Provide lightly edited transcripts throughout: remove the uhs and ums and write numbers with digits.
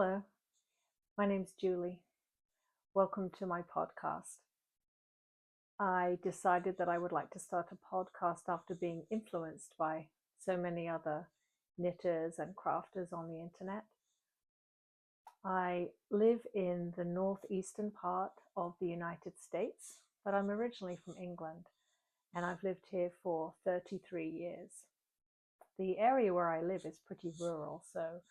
Hello, my name's Julie. Welcome to my podcast. I decided that I would like to start a podcast after being influenced by so many other knitters and crafters on the internet. I live in the northeastern part of the United States, but I'm originally from England, and I've lived here for 33 years. The area where I live is pretty rural, so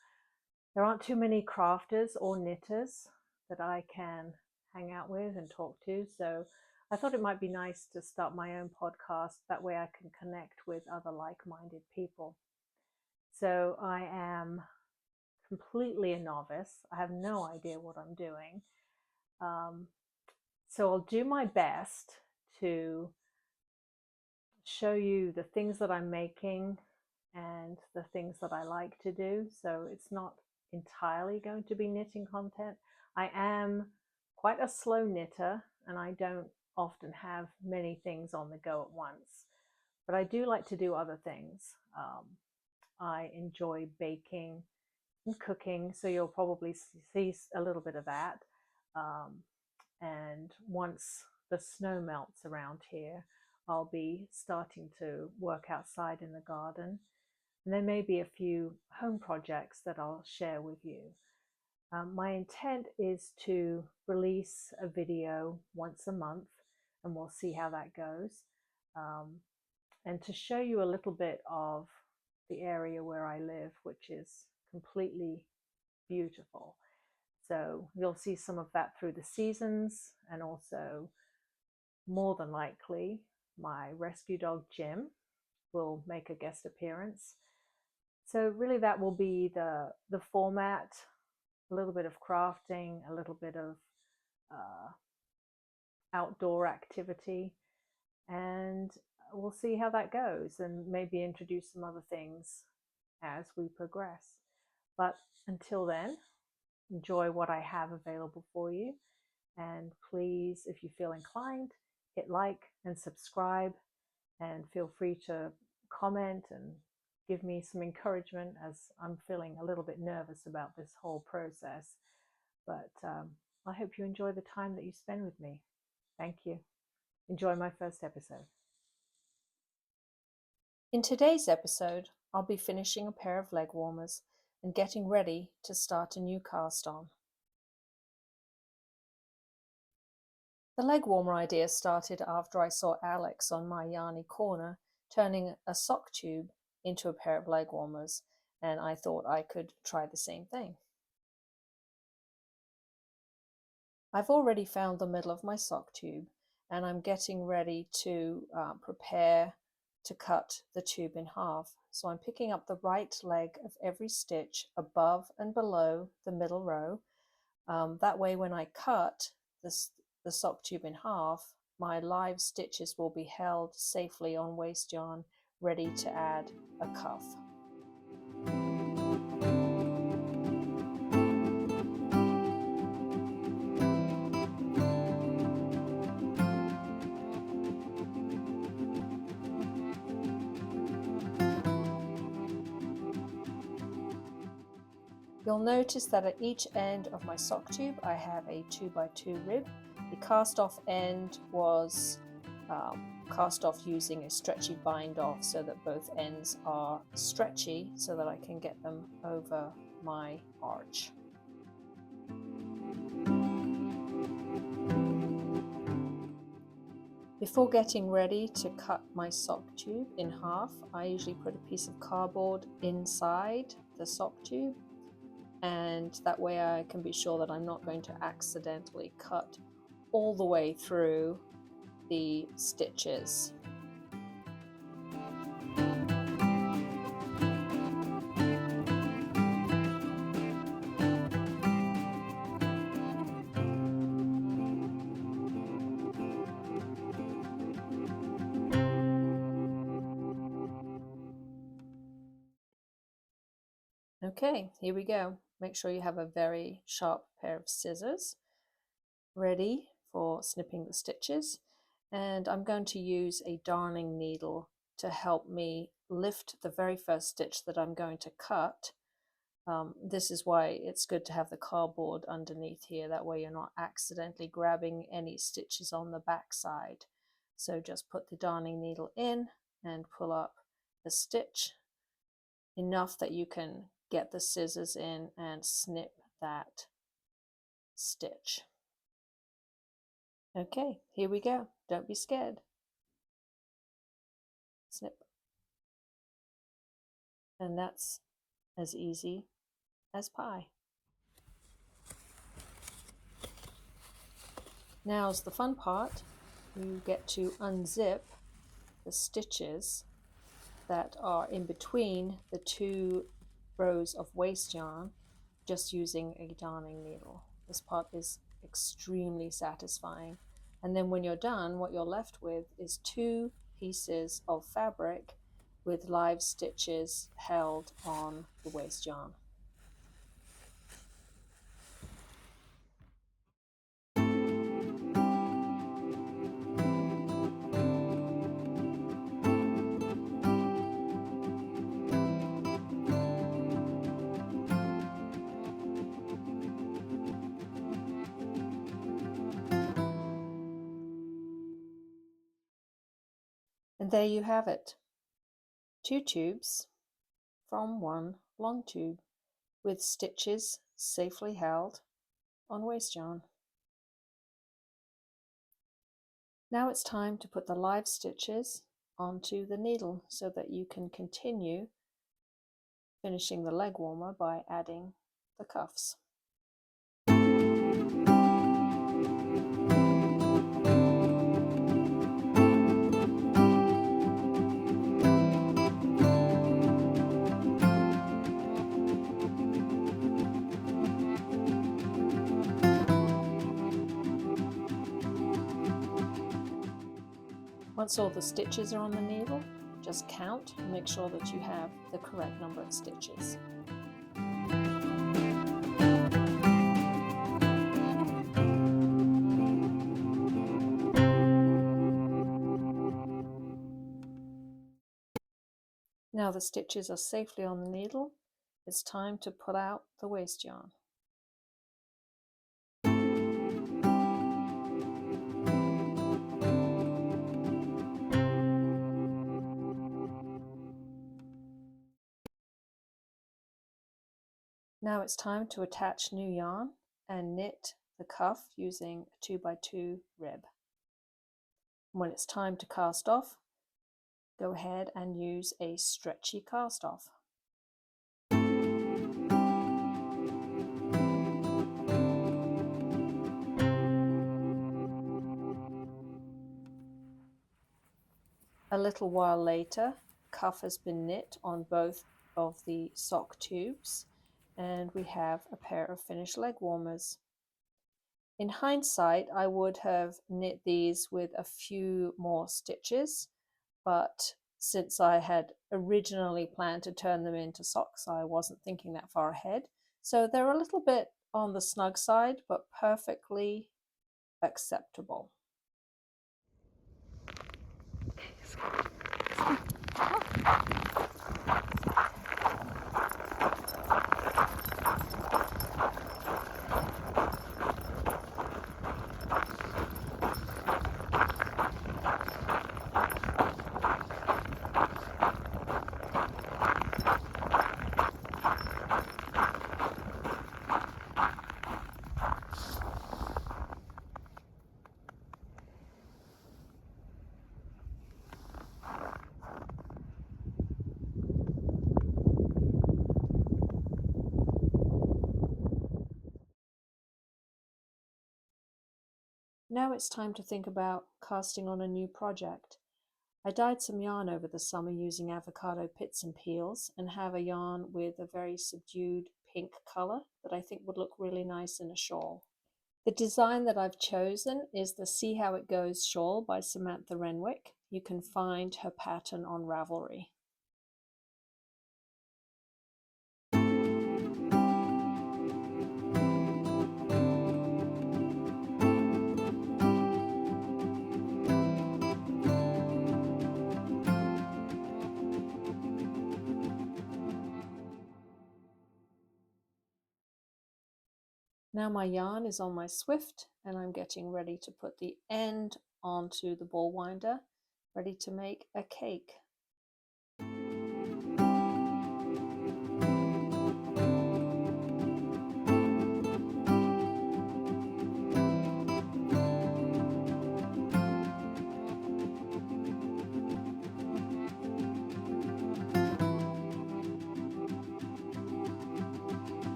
there aren't too many crafters or knitters that I can hang out with and talk to, so I thought it might be nice to start my own podcast. That way I can connect with other like-minded people. So I am completely a novice. I have no idea what I'm doing. So I'll do my best to show you the things that I'm making and the things that I like to do. So it's not entirely going to be knitting content. I am quite a slow knitter and I don't often have many things on the go at once, but I do like to do other things. I enjoy baking and cooking, so you'll probably see a little bit of that. And once the snow melts around here, I'll be starting to work outside in the garden. And there may be a few home projects that I'll share with you. My intent is to release a video once a month, and we'll see how that goes. And to show you a little bit of the area where I live, which is completely beautiful. So you'll see some of that through the seasons, and also more than likely my rescue dog Jim will make a guest appearance. So really that will be the format, a little bit of crafting, a little bit of outdoor activity, and we'll see how that goes, and maybe introduce some other things as we progress. But until then, enjoy what I have available for you, and please, if you feel inclined, hit like and subscribe, and feel free to comment and give me some encouragement, as I'm feeling a little bit nervous about this whole process. But I hope you enjoy the time that you spend with me. Thank you. Enjoy my first episode. In today's episode, I'll be finishing a pair of leg warmers and getting ready to start a new cast on. The leg warmer idea started after I saw Alex on my Yarny Corner turning a sock tube into a pair of leg warmers, and I thought I could try the same thing. I've already found the middle of my sock tube, and I'm getting ready to prepare to cut the tube in half. So I'm picking up the right leg of every stitch above and below the middle row. That way when I cut the sock tube in half, my live stitches will be held safely on waste yarn, ready to add a cuff. You'll notice that at each end of my sock tube I have a 2x2 rib. The cast off end was cast off using a stretchy bind off so that both ends are stretchy so that I can get them over my arch. Before getting ready to cut my sock tube in half, I usually put a piece of cardboard inside the sock tube, and that way I can be sure that I'm not going to accidentally cut all the way through the stitches. Okay, here we go. Make sure you have a very sharp pair of scissors ready for snipping the stitches, and I'm going to use a darning needle to help me lift the very first stitch that I'm going to cut This is why it's good to have the cardboard underneath here. That way you're not accidentally grabbing any stitches on the back side. So just put the darning needle in and pull up the stitch enough that you can get the scissors in and snip that stitch. Okay, here we go. Don't be scared. Snip. And that's as easy as pie. Now's the fun part. You get to unzip the stitches that are in between the two rows of waste yarn just using a darning needle. This part is extremely satisfying. And then when you're done, what you're left with is 2 pieces of fabric with live stitches held on the waste yarn. And there you have it. 2 tubes from 1 long tube with stitches safely held on waste yarn. Now it's time to put the live stitches onto the needle so that you can continue finishing the leg warmer by adding the cuffs. Once all the stitches are on the needle, just count and make sure that you have the correct number of stitches. Now the stitches are safely on the needle, it's time to pull out the waste yarn. Now it's time to attach new yarn and knit the cuff using a 2x2 rib. When it's time to cast off, go ahead and use a stretchy cast off. A little while later, cuff has been knit on both of the sock tubes, and we have a pair of finished leg warmers. In hindsight, I would have knit these with a few more stitches, but since I had originally planned to turn them into socks, I wasn't thinking that far ahead. So they're a little bit on the snug side, but perfectly acceptable. Now it's time to think about casting on a new project. I dyed some yarn over the summer using avocado pits and peels and have a yarn with a very subdued pink colour that I think would look really nice in a shawl. The design that I've chosen is the See How It Goes shawl by Samantha Renwick. You can find her pattern on Ravelry. Now my yarn is on my Swift and I'm getting ready to put the end onto the ball winder, ready to make a cake.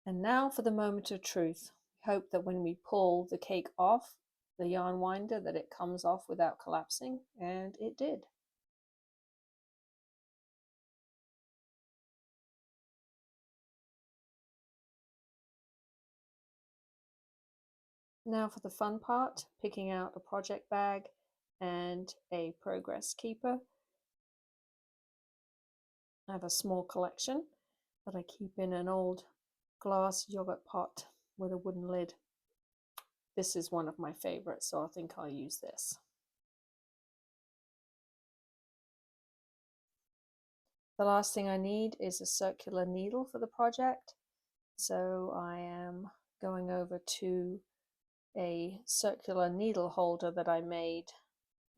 And now for the moment of truth. We hope that when we pull the cake off the yarn winder that it comes off without collapsing, and it did. Now for the fun part, picking out a project bag and a progress keeper. I have a small collection that I keep in an old glass yogurt pot with a wooden lid. This is one of my favorites, so I think I'll use this. The last thing I need is a circular needle for the project, so I am going over to a circular needle holder that I made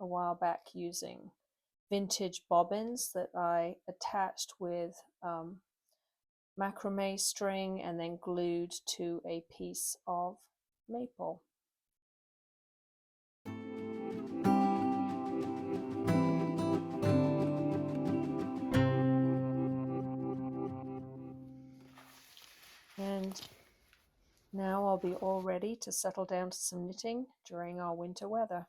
a while back using vintage bobbins that I attached with macrame string and then glued to a piece of maple. And now I'll be all ready to settle down to some knitting during our winter weather.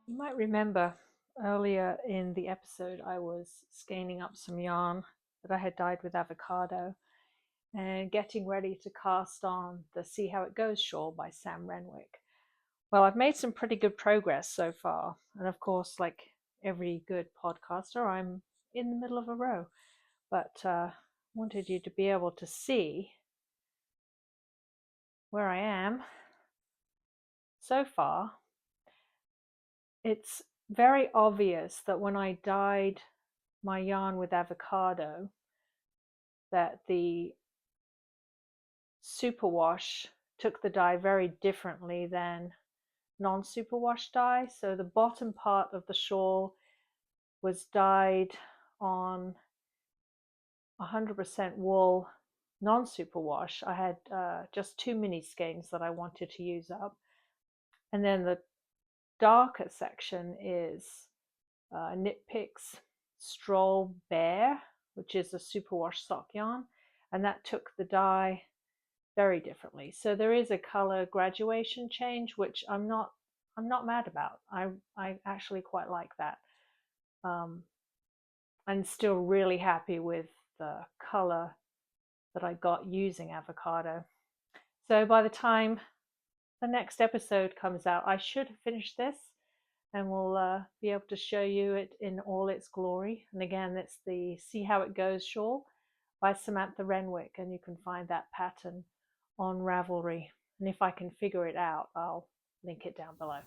You might remember earlier in the episode I was skeins up some yarn that I had dyed with avocado and getting ready to cast on the See How It Goes shawl by Sam Renwick. Well, I've made some pretty good progress so far, and of course, like every good podcaster, I'm in the middle of a row, but wanted you to be able to see where I am so far. It's very obvious that when I dyed my yarn with avocado, that the superwash took the dye very differently than non-superwash dye. So the bottom part of the shawl was dyed on 100% wool non-superwash. I had just 2 mini skeins that I wanted to use up, and then the darker section is KnitPicks Stroll Bare, which is a superwash sock yarn, and that took the dye very differently. So there is a color graduation change, which I'm not mad about. I actually quite like that. I'm still really happy with the color that I got using avocado. So by the time the next episode comes out, I should have finished this, and we'll be able to show you it in all its glory. And again, it's the See How It Goes shawl by Samantha Renwick, and you can find that pattern on Ravelry. And if I can figure it out, I'll link it down below.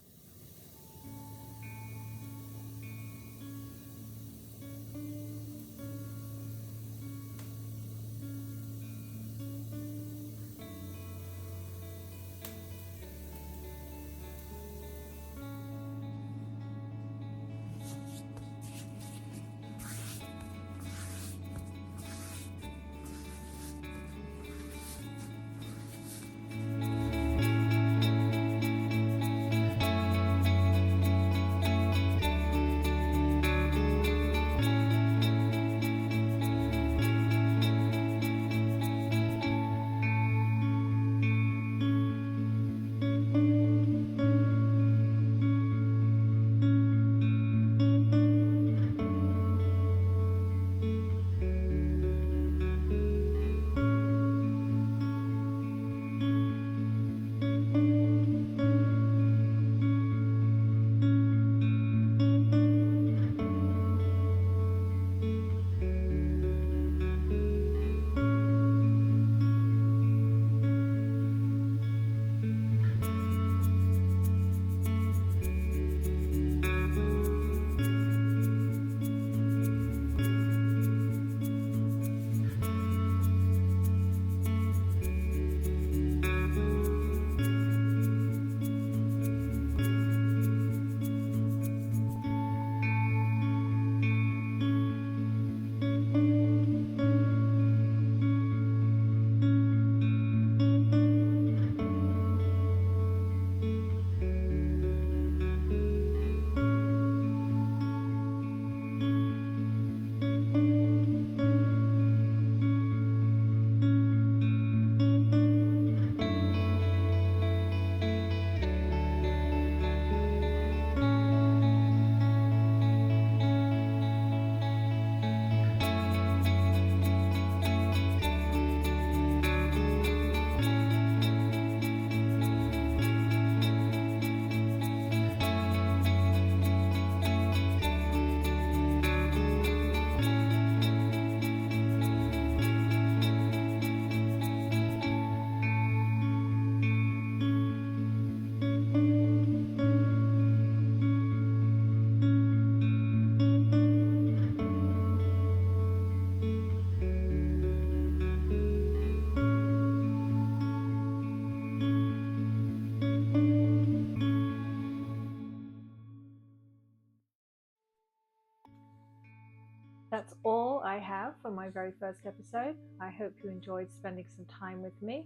That's all I have for my very first episode. I hope you enjoyed spending some time with me,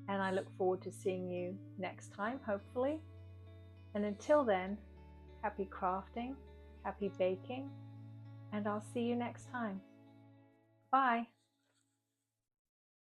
and I look forward to seeing you next time, hopefully. And until then, happy crafting, happy baking, and I'll see you next time. Bye.